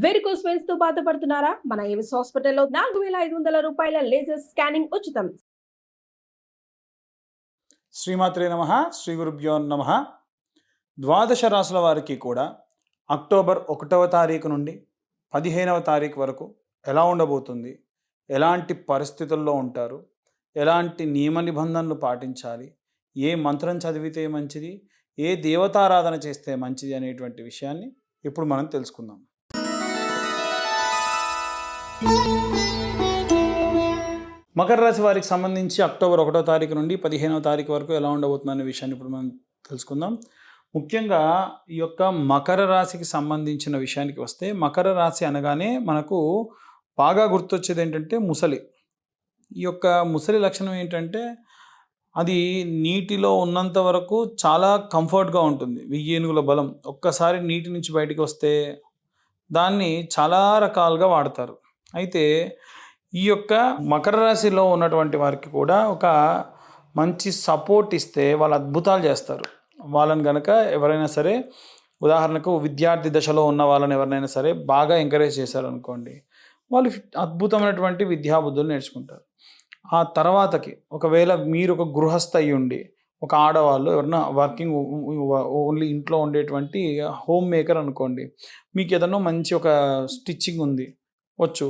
Varicose veins తో బాధపడుతున్నారా? మన ఏవిస్ హాస్పిటల్లో 4500 రూపాయల లేజర్ స్కానింగ్ ఉచితం. శ్రీమాత్రే నమః. శ్రీ గురుభ్యో నమః. ద్వాదశ రాశుల వారికి కూడా అక్టోబర్ 1వ తారీఖు నుండి 15వ తారీఖు వరకు ఎలా ఉండబోతుంది, ఎలాంటి పరిస్థితుల్లో ఉంటారు, ఎలాంటి నియమ నిబంధనలు పాటించాలి, ఏ మంత్రం చదివితే మంచిది, ఏ దేవతారాధన చేస్తే మంచిది అనేటువంటి విషయాన్ని ఇప్పుడు మనం తెలుసుకుందాం. మకర రాశి వారికి సంబంధించి అక్టోబర్ 1వ తారీఖు నుండి 15వ తారీఖు వరకు ఎలా ఉండబోతుంది అనే విషయాన్ని ఇప్పుడు మనం తెలుసుకుందాం. ముఖ్యంగా ఈ యొక్క మకర రాశికి సంబంధించిన విషయానికి వస్తే, మకర రాశి అనగానే మనకు బాగా గుర్తొచ్చేది ఏంటంటే ముసలి. ఈ యొక్క ముసలి లక్షణం ఏంటంటే అది నీటిలో ఉన్నంత వరకు చాలా కంఫర్ట్గా ఉంటుంది. 1000 ఏనుగుల బలం. ఒక్కసారి నీటి నుంచి బయటికి వస్తే దాన్ని చాలా రకాలుగా వాడతారు. అయితే ఈ యొక్క మకర రాశిలో ఉన్నటువంటి వారికి కూడా ఒక మంచి సపోర్ట్ ఇస్తే వాళ్ళు అద్భుతాలు చేస్తారు. వాళ్ళని కనుక ఎవరైనా సరే, ఉదాహరణకు విద్యార్థి దశలో ఉన్న వాళ్ళని ఎవరినైనా సరే బాగా ఎంకరేజ్ చేశారనుకోండి, వాళ్ళు అద్భుతమైనటువంటి విద్యాబుద్ధులు నేర్చుకుంటారు. ఆ తర్వాతకి ఒకవేళ మీరు ఒక గృహస్థ అయ్యి ఉండి, ఒక ఆడవాళ్ళు ఎవరైనా వర్కింగ్ ఓన్లీ ఇంట్లో ఉండేటువంటి హోమ్ మేకర్ అనుకోండి, మీకు ఏదైనా మంచి ఒక స్టిచ్చింగ్ ఉంది వచ్చు,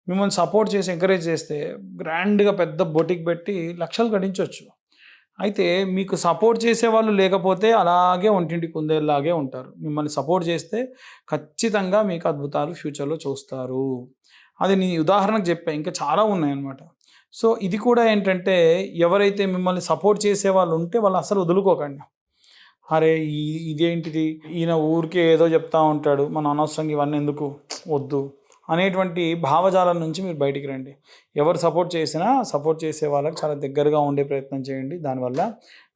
మిమ్మల్ని సపోర్ట్ చేసి ఎంకరేజ్ చేస్తే గ్రాండ్గా పెద్ద బొటిక్ పెట్టి లక్షలు గడించవచ్చు. అయితే మీకు సపోర్ట్ చేసేవాళ్ళు లేకపోతే అలాగే ఒంటింటి కుందేలాగే ఉంటారు. మిమ్మల్ని సపోర్ట్ చేస్తే ఖచ్చితంగా మీకు అద్భుతాలు ఫ్యూచర్లో చూస్తారు. అది నీ ఉదాహరణకు చెప్పా, ఇంకా చాలా ఉన్నాయన్నమాట. సో ఇది కూడా ఏంటంటే, ఎవరైతే మిమ్మల్ని సపోర్ట్ చేసే వాళ్ళు ఉంటే వాళ్ళు అసలు వదులుకోకండి. అరే ఇదేంటిది, ఈయన ఊరికే ఏదో చెప్తా ఉంటాడు, మన అనవసరంగా ఇవన్నీ ఎందుకు, వద్దు అనేటువంటి భావజాలం నుంచి మీరు బయటికి రండి. ఎవరు సపోర్ట్ చేసినా సపోర్ట్ చేసే వాళ్ళకి చాలా దగ్గరగా ఉండే ప్రయత్నం చేయండి. దానివల్ల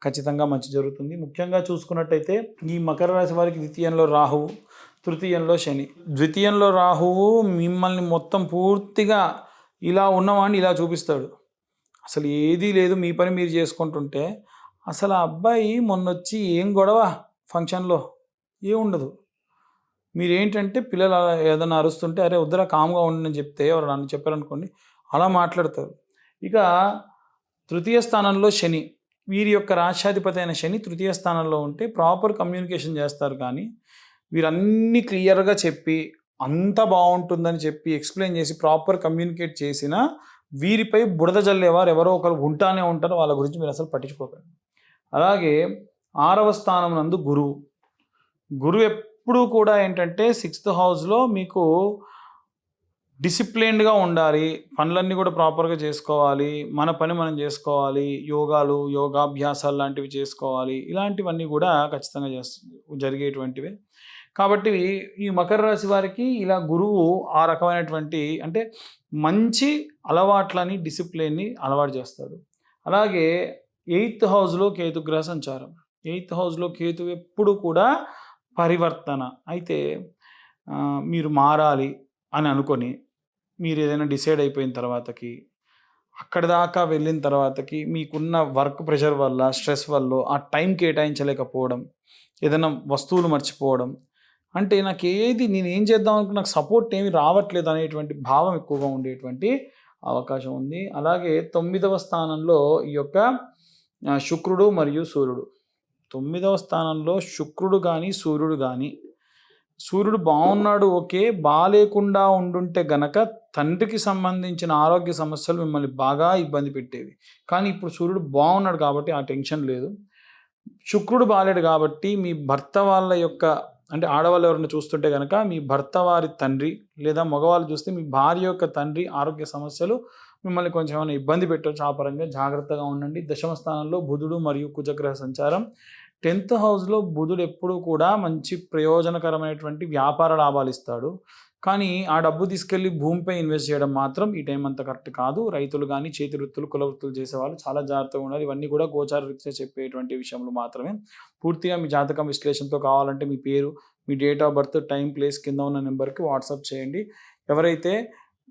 ఖచ్చితంగా మంచి జరుగుతుంది. ముఖ్యంగా చూసుకున్నట్టయితే ఈ మకర రాశి వారికి ద్వితీయంలో రాహువు, తృతీయంలో శని. ద్వితీయంలో రాహువు మిమ్మల్ని మొత్తం పూర్తిగా ఇలా ఉన్నవాడిని ఇలా చూపిస్తాడు. అసలు ఏదీ లేదు, మీ పని మీరు చేసుకుంటుంటే అసలు ఆ అబ్బాయి మొన్నొచ్చి ఏం గొడవ ఫంక్షన్లో ఏముండదు. మీరేంటంటే పిల్లలు ఏదైనా అరుస్తుంటే అరే వద్దురా కామ్గా ఉండని చెప్తే, ఎవరు నన్ను చెప్పారనుకోండి, అలా మాట్లాడతారు. ఇక తృతీయ స్థానంలో శని. వీరి యొక్క రాష్ట్రాధిపతి అయిన శని తృతీయ స్థానంలో ఉంటే ప్రాపర్ కమ్యూనికేషన్ చేస్తారు. కానీ వీరన్నీ క్లియర్గా చెప్పి అంత బాగుంటుందని చెప్పి ఎక్స్ప్లెయిన్ చేసి ప్రాపర్ కమ్యూనికేట్ చేసినా వీరిపై బురద జల్లేవారు ఎవరో ఒకరు ఉంటానే ఉంటారు. వాళ్ళ గురించి మీరు అసలు పట్టించుకోకండి. అలాగే 6వ స్థానం నందు గురువు. గురువు ఎప్పుడూ కూడా ఏంటంటే 6th హౌస్లో మీకు డిసిప్లైన్డ్గా ఉండాలి, పనులన్నీ కూడా ప్రాపర్గా చేసుకోవాలి, మన పని మనం చేసుకోవాలి, యోగాభ్యాసాలు లాంటివి చేసుకోవాలి. ఇలాంటివన్నీ కూడా ఖచ్చితంగా జరిగేటువంటివే. కాబట్టి ఈ మకర రాశి వారికి ఇలా గురువు ఆ రకమైనటువంటి అంటే మంచి అలవాట్లని, డిసిప్లిన్ని అలవాటు చేస్తాడు. అలాగే 8th హౌస్లో కేతుగ్రహ సంచారం. 8th హౌస్లో కేతు ఎప్పుడు కూడా పరివర్తన. అయితే మీరు మారాలి అని అనుకొని మీరు ఏదైనా డిసైడ్ అయిపోయిన తర్వాతకి, అక్కడి దాకా వెళ్ళిన తర్వాతకి మీకున్న వర్క్ ప్రెషర్ వల్ల, స్ట్రెస్ వల్ల ఆ టైం కేటాయించలేకపోవడం, ఏదైనా వస్తువులు మర్చిపోవడం, అంటే నేను ఏం చేద్దాం అనుకున్న నాకు సపోర్ట్ ఏమి రావట్లేదు అనేటువంటి భావం ఎక్కువగా ఉండేటువంటి అవకాశం ఉంది. అలాగే 9వ స్థానంలో ఈ యొక్క శుక్రుడు మరియు సూర్యుడు. 9వ స్థానంలో శుక్రుడు కానీ సూర్యుడు కానీ, సూర్యుడు బాగున్నాడు ఓకే, బాగాలేకుండా ఉండుంటే గనక తండ్రికి సంబంధించిన ఆరోగ్య సమస్యలు మిమ్మల్ని బాగా ఇబ్బంది పెట్టేవి. కానీ ఇప్పుడు సూర్యుడు బాగున్నాడు కాబట్టి ఆ టెన్షన్ లేదు. శుక్రుడు బాగాలేడు కాబట్టి మీ భర్త వాళ్ళ యొక్క, అంటే ఆడవాళ్ళు ఎవరైనా చూస్తుంటే కనుక మీ భర్త వారి తండ్రి, లేదా మగవాళ్ళు చూస్తే మీ భార్య యొక్క తండ్రి ఆరోగ్య సమస్యలు మిమ్మల్ని కొంచెం ఏమైనా ఇబ్బంది పెట్టవచ్చు. ఆ పరంగా జాగ్రత్తగా ఉండండి. 10వ స్థానంలో బుధుడు మరియు కుజగ్రహ సంచారం. 10th హౌస్లో బుధుడు ఎప్పుడూ కూడా మంచి ప్రయోజనకరమైనటువంటి వ్యాపార లాభాలు ఇస్తాడు. కానీ ఆ డబ్బు తీసుకెళ్ళి భూమిపై ఇన్వెస్ట్ చేయడం మాత్రం ఈ టైం అంత కరెక్ట్ కాదు. రైతులు కానీ, చేతి వృత్తులు, కుల వృత్తులు చేసేవాళ్ళు చాలా జాగ్రత్తగా ఉండాలి. ఇవన్నీ కూడా గోచార రీత్యా చెప్పేటువంటి విషయంలో మాత్రమే. పూర్తిగా మీ జాతకం విశ్లేషణతో కావాలంటే మీ పేరు, మీ date of birth, time, place కింద ఉన్న నెంబర్కి వాట్సాప్ చేయండి. ఎవరైతే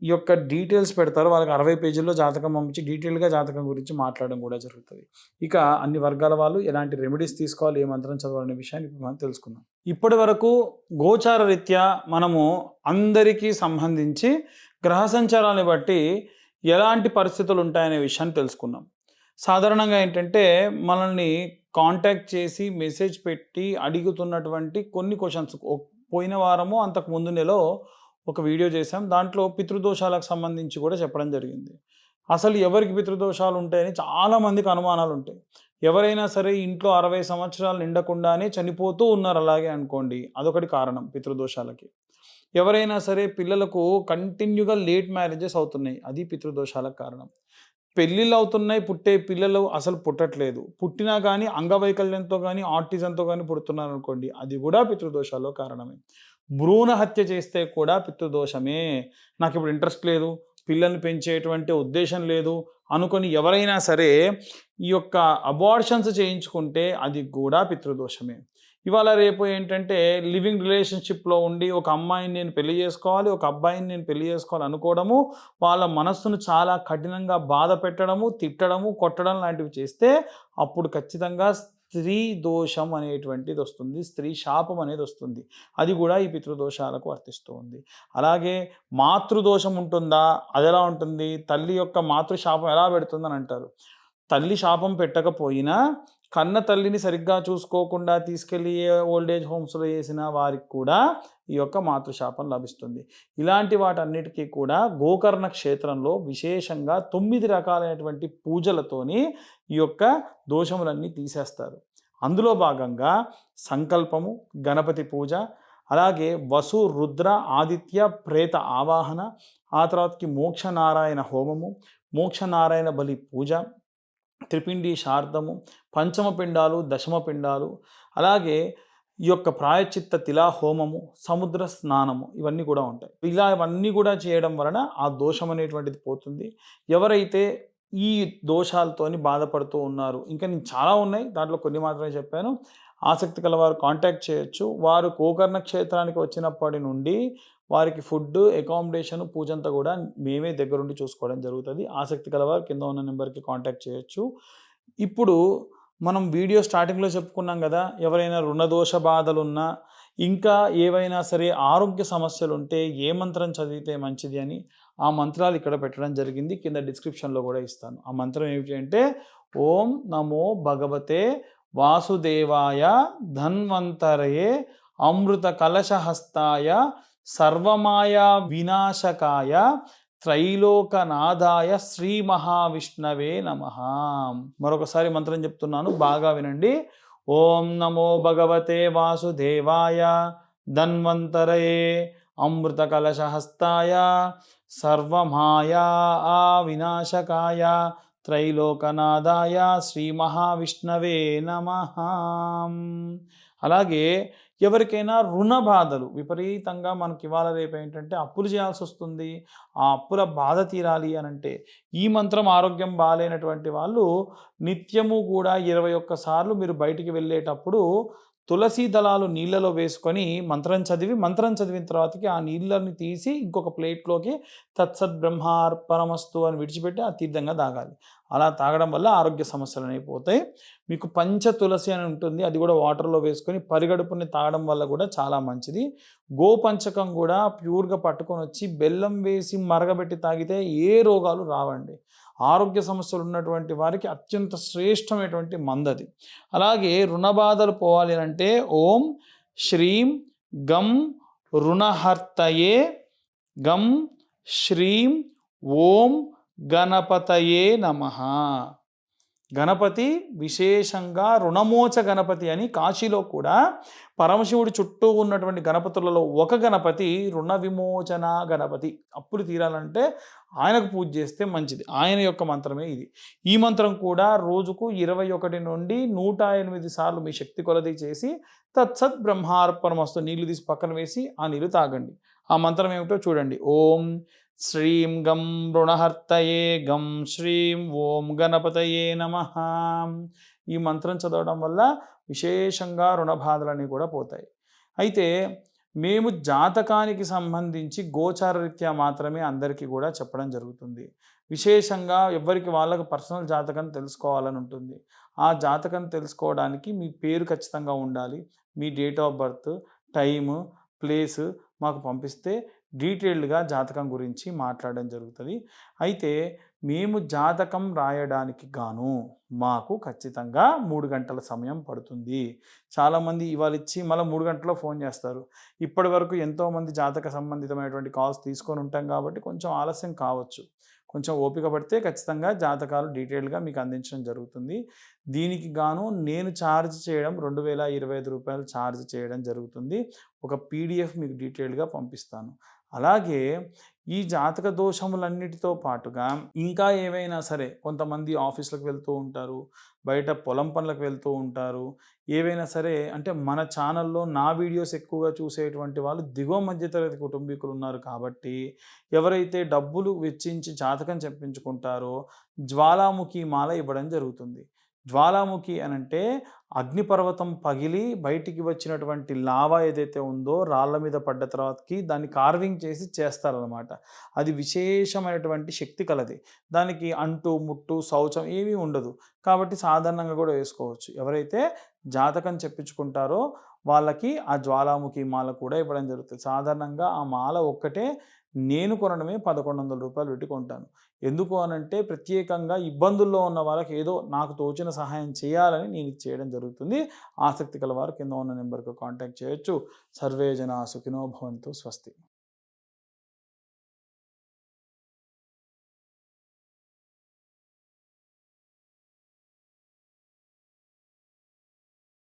ఈ యొక్క డీటెయిల్స్ పెడతారు. వాళ్ళకి 60 పేజీల్లో జాతకం పంపించి డీటెయిల్గా జాతకం గురించి మాట్లాడడం కూడా జరుగుతుంది. ఇక అన్ని వర్గాల వాళ్ళు ఎలాంటి రెమెడీస్ తీసుకోవాలి, ఏ మంత్రం చదవాలనే విషయాన్ని ఇప్పుడు మనం తెలుసుకుందాం. ఇప్పటి వరకు గోచార రీత్యా మనము అందరికీ సంబంధించి గ్రహ సంచారాన్ని బట్టి ఎలాంటి పరిస్థితులు ఉంటాయనే విషయాన్ని తెలుసుకున్నాం. సాధారణంగా ఏంటంటే మనల్ని కాంటాక్ట్ చేసి మెసేజ్ పెట్టి అడుగుతున్నటువంటి కొన్ని క్వశ్చన్స్, పోయిన వారము అంతకు ముందు నెలలో ఒక వీడియో చేసాం. దాంట్లో పితృదోషాలకు సంబంధించి కూడా చెప్పడం జరిగింది. అసలు ఎవరికి పితృదోషాలు ఉంటాయని చాలామందికి అనుమానాలు ఉంటాయి. ఎవరైనా సరే ఇంట్లో 60 సంవత్సరాలు నిండకుండానే చనిపోతూ ఉన్నారు అలాగే అనుకోండి, అదొకటి కారణం పితృదోషాలకి. ఎవరైనా సరే పిల్లలకు కంటిన్యూగా లేట్ మ్యారేజెస్ అవుతున్నాయి, అది పితృదోషాలకు కారణం. పెళ్ళిళ్ళు అవుతున్నాయి, పుట్టే పిల్లలు అసలు పుట్టట్లేదు, పుట్టినా కానీ అంగవైకల్యంతో కానీ ఆటిజంతో కానీ పుడుతున్నారు అనుకోండి, అది కూడా పితృదోషాల్లో కారణమే. భ్రూణ హత్య చేస్తే కూడా పితృదోషమే. నాకు ఇప్పుడు ఇంట్రెస్ట్ లేదు, పిల్లల్ని పెంచేటువంటి ఉద్దేశం లేదు అనుకొని ఎవరైనా సరే ఈ యొక్క అబార్షన్స్ చేయించుకుంటే అది కూడా పితృదోషమే. ఇవాళ రేపు ఏంటంటే లివింగ్ రిలేషన్షిప్లో ఉండి ఒక అమ్మాయిని నేను పెళ్లి చేసుకోవాలి, ఒక అబ్బాయిని నేను పెళ్లి చేసుకోవాలి అనుకోవడము, వాళ్ళ మనస్సును చాలా కఠినంగా బాధ పెట్టడము, తిట్టడము, కొట్టడం లాంటివి చేస్తే అప్పుడు ఖచ్చితంగా స్త్రీ దోషం అనేటువంటిది వస్తుంది, స్త్రీ శాపం అనేది వస్తుంది. అది కూడా ఈ పితృదోషాలకు వర్తిస్తూ ఉంది. అలాగే మాతృదోషం ఉంటుందా? అది ఎలా ఉంటుంది? తల్లి యొక్క మాతృశాపం ఎలా పెడుతుందని అంటారు. తల్లి శాపం పెట్టకపోయినా కన్న తల్లిని సరిగ్గా చూసుకోకుండా తీసుకెళ్ళి ఓల్డేజ్ హోమ్స్లో వేసిన వారికి కూడా ఈ యొక్క మాతృశాపం లభిస్తుంది. ఇలాంటి వాటన్నిటికీ కూడా గోకర్ణ క్షేత్రంలో విశేషంగా 9 రకాలైనటువంటి పూజలతోని ఈ యొక్క దోషములన్నీ తీసేస్తారు. అందులో భాగంగా సంకల్పము, గణపతి పూజ, అలాగే వసు, రుద్ర, ఆదిత్య, ప్రేత ఆవాహన, ఆ తర్వాతకి మోక్షనారాయణ హోమము, మోక్షనారాయణ బలి పూజ, త్రిపిండి శార్దము, పంచమ పిండాలు, దశమ పిండాలు, అలాగే ఈ యొక్క ప్రాయశ్చిత్త తిలా హోమము, సముద్ర స్నానము, ఇవన్నీ కూడా ఉంటాయి. ఇవన్నీ కూడా చేయడం వలన ఆ దోషం అనేటువంటిది పోతుంది. ఎవరైతే ఈ దోషాలతోని బాధపడుతూ ఉన్నారు, ఇంకా నేను చాలా ఉన్నాయి, దాంట్లో కొన్ని మాత్రమే చెప్పాను, ఆసక్తి కల వారు కాంటాక్ట్ చేయొచ్చు. వారు గోకర్ణ క్షేత్రానికి వచ్చినప్పటి నుండి వారికి ఫుడ్, అకామిడేషన్, పూజంతా కూడా మేమే దగ్గరుండి చూసుకోవడం జరుగుతుంది. ఆసక్తి కలవారు కింద ఉన్న నెంబర్కి కాంటాక్ట్ చేయొచ్చు. ఇప్పుడు మనం వీడియో స్టార్టింగ్లో చెప్పుకున్నాం కదా, ఎవరైనా రుణదోష బాధలున్నా, ఇంకా ఏవైనా సరే ఆరోగ్య సమస్యలు ఉంటే ఏ మంత్రం చదివితే మంచిది అని ఆ మంత్రాలు ఇక్కడ పెట్టడం జరిగింది. కింద డిస్క్రిప్షన్లో కూడా ఇస్తాను. ఆ మంత్రం ఏమిటి అంటే ఓం నమో భగవతే వాసుదేవాయ ధన్వంతరయే అమృత కలశహస్తాయ సర్వమాయా వినాశకాయ త్రైలోకనాథాయ శ్రీ మహావిష్ణవే నమః. మరొకసారి మంత్రం చెప్తున్నాను, బాగా వినండి. ఓం నమో భగవతే వాసుదేవాయ ధన్వంతరయే అమృత కలశహస్తాయ సర్వమాయా వినాశకాయ త్రైలోకనాథాయ శ్రీ మహావిష్ణవే నమః. అలాగే ఎవరికైనా రుణ బాధలు విపరీతంగా మనకి ఇవాళ రేపు ఏంటంటే అప్పులు చేయాల్సి వస్తుంది, ఆ అప్పుల బాధ తీరాలి అని అంటే ఈ మంత్రం, ఆరోగ్యం బాగాలేనటువంటి వాళ్ళు నిత్యము కూడా 21 సార్లు మీరు బయటికి వెళ్ళేటప్పుడు తులసి దళాలు నీళ్ళలో వేసుకొని మంత్రం చదివిన తర్వాతకి ఆ నీళ్ళని తీసి ఇంకొక ప్లేట్లోకి తత్సత్ బ్రహ్మార్పణమస్తు అని విడిచిపెట్టి ఆ తీర్థంగా తాగాలి. అలా తాగడం వల్ల ఆరోగ్య సమస్యలు అయిపోతాయి. మీకు పంచ తులసి అని ఉంటుంది, అది కూడా వాటర్లో వేసుకొని పరిగడుపుని తాగడం వల్ల కూడా చాలా మంచిది. గోపంచకం కూడా ప్యూర్గా పట్టుకొని వచ్చి బెల్లం వేసి మరగబెట్టి తాగితే ఏ రోగాలు రావండి. ఆరోగ్య సమస్యలు ఉన్నటువంటి వారికి అత్యంత శ్రేష్టమైనటువంటి మందది. అలాగే రుణ బాధలు పోవాలి అంటే ఓం శ్రీం గం రుణహర్తయే గం శ్రీం ఓం గణపతయే నమః. గణపతి విశేషంగా రుణమోచ గణపతి అని కాశీలో కూడా పరమశివుడి చుట్టూ ఉన్నటువంటి గణపతులలో ఒక గణపతి రుణ విమోచన గణపతి. అప్పులు తీరాలంటే ఆయనకు పూజ చేస్తే మంచిది. ఆయన యొక్క మంత్రమే ఇది. ఈ మంత్రం కూడా రోజుకు 21 నుండి 108 సార్లు మీ శక్తి కొలది చేసి తత్సత్ బ్రహ్మార్పణమస్తు నీళ్లు తీసి పక్కన వేసి ఆ నీళ్లు తాగండి. ఆ మంత్రం ఏమిటో చూడండి. ఓం శ్రీం గం రుణహర్తయే గం శ్రీం ఓం గణపతయే నమః. ఈ మంత్రం చదవడం వల్ల విశేషంగా రుణ బాధలన్నీ కూడా పోతాయి. అయితే మేము జాతకానికి సంబంధించి గోచార రీత్యా మాత్రమే అందరికీ కూడా చెప్పడం జరుగుతుంది. విశేషంగా ఎవరికి వాళ్ళకు పర్సనల్ జాతకం తెలుసుకోవాలని ఉంటుంది. ఆ జాతకం తెలుసుకోవడానికి మీ పేరు ఖచ్చితంగా ఉండాలి. మీ date of birth, time, place మాకు పంపిస్తే డీటెయిల్డ్గా జాతకం గురించి మాట్లాడడం జరుగుతుంది. అయితే మేము జాతకం రాయడానికి గాను మాకు ఖచ్చితంగా 3 గంటల సమయం పడుతుంది. చాలామంది ఇవాళ ఇచ్చి మళ్ళీ 3 గంటల్లో ఫోన్ చేస్తారు. ఇప్పటి వరకు ఎంతోమంది జాతక సంబంధితమైనటువంటి కాల్స్ తీసుకొని ఉంటాం కాబట్టి కొంచెం ఆలస్యం కావచ్చు. కొంచెం ఓపిక పడితే ఖచ్చితంగా జాతకాలు డీటెయిల్డ్గా మీకు అందించడం జరుగుతుంది. దీనికి గాను నేను ఛార్జ్ చేయడం రూ. 2025 ఛార్జ్ చేయడం జరుగుతుంది. ఒక పీడిఎఫ్ మీకు డీటెయిల్డ్గా పంపిస్తాను. అలాగే ఈ జాతక దోషములన్నిటితో పాటుగా ఇంకా ఏవైనా సరే కొంతమంది ఆఫీసులకు వెళ్తూ ఉంటారు, బయట పొలం పనులకు వెళ్తూ ఉంటారు. ఏవైనా సరే అంటే మన ఛానల్లో నా వీడియోస్ ఎక్కువగా చూసేటువంటి వాళ్ళు దిగువ మధ్యతరగతి కుటుంబీకులు ఉన్నారు కాబట్టి ఎవరైతే డబ్బులు వెచ్చించి జాతకం చెప్పించుకుంటారో జ్వాలాముఖి మాల ఇవ్వడం జరుగుతుంది. జ్వాలాముఖి అనంటే అగ్నిపర్వతం పగిలి బయటికి వచ్చినటువంటి లావా ఏదైతే ఉందో రాళ్ళ మీద పడ్డ తర్వాతకి దాన్ని కార్వింగ్ చేసి చేస్తారనమాట. అది విశేషమైనటువంటి శక్తి కలది. దానికి అంటు ముట్టు శౌచం ఏమీ ఉండదు కాబట్టి సాధారణంగా కూడా వేసుకోవచ్చు. ఎవరైతే జాతకం చెప్పించుకుంటారో వాళ్ళకి ఆ జ్వాలాముఖి మాల కూడా ఇవ్వడం జరుగుతుంది. సాధారణంగా ఆ మాల ఒక్కటే నేను కొనడమే రూ. 1100 పెట్టి కొంటాను. ఎందుకు అనంటే ప్రత్యేకంగా ఇబ్బందుల్లో ఉన్న వాళ్ళకి ఏదో నాకు తోచిన సహాయం చేయాలని నేను చేయడం జరుగుతుంది. ఆసక్తి కల వారు కింద ఉన్న నెంబర్కి కాంటాక్ట్ చేయొచ్చు. సర్వే జనా సుఖినో భవంతు. స్వస్తి.